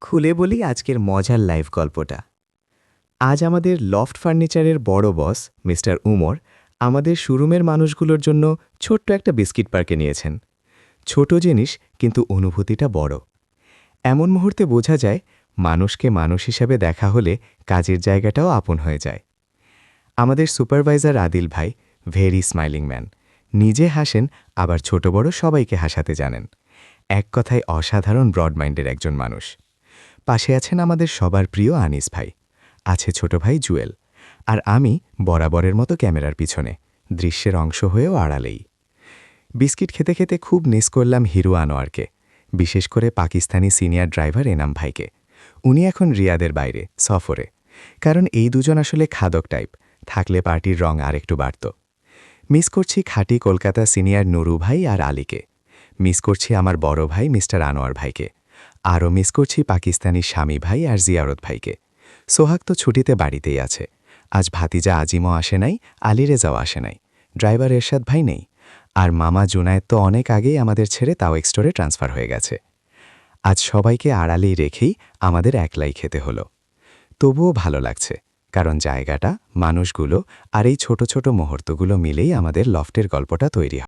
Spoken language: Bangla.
খুলে বলি আজকের মজার লাইভ গল্পটা। আজ আমাদের লফট ফার্নিচারের বড় বস মিস্টার উমর আমাদের শোরুমের মানুষগুলোর জন্য ছোট্ট একটা বিস্কিট পার্কে নিয়েছেন। ছোট জিনিস কিন্তু অনুভূতিটা বড়। এমন মুহূর্তে বোঝা যায় মানুষকে মানুষ হিসাবে দেখা হলে কাজের জায়গাটাও আপন হয়ে যায়। আমাদের সুপারভাইজার আদিল ভাই ভেরি স্মাইলিং ম্যান। নিজে হাসেন, আবার ছোট বড় সবাইকে হাসাতে জানেন। এক কথায় অসাধারণ ব্রড মাইন্ডের একজন মানুষ। পাশে আছেন আমাদের সবার প্রিয় আনিস ভাই, আছে ছোট ভাই জুয়েল, আর আমি বরাবরের মতো ক্যামেরার পিছনে, দৃশ্যের অংশ হয়েও আড়ালেই। বিস্কিট খেতে খেতে খুব মিস করলাম হিরো আনোয়ারকে, বিশেষ করে পাকিস্তানি সিনিয়র ড্রাইভার এনাম ভাইকে। উনি এখন রিয়াদের বাইরে সফরে, কারণ এই দুজন আসলে খাদক টাইপ, থাকলে পার্টির রং আরেকটু বাড়ত। মিস করছি খাঁটি কলকাতা সিনিয়র নুরু ভাই আর আলীকে। মিস করছি আমার বড় ভাই মিস্টার আনোয়ার ভাইকে। আরও মিস করছি পাকিস্তানি স্বামী ভাই আর জিয়ারত ভাইকে। সোহাগ তো ছুটিতে বাড়িতেই আছে। আজ ভাতিজা আজিমও আসে নাই, আলী রেজাও আসে নাই, ড্রাইভার এরশাদ ভাই নেই, আর মামা জুনায়েদ তো অনেক আগেই আমাদের ছেড়ে তাও এক্সটোরে ট্রান্সফার হয়ে গেছে। আজ সবাইকে আড়ালেই রেখেই আমাদের একলাই খেতে হলো। তবুও ভালো লাগছে, কারণ জায়গাটা, মানুষগুলো আর এই ছোট ছোট মুহূর্তগুলো মিলেই আমাদের লফটের গল্পটা তৈরি হয়।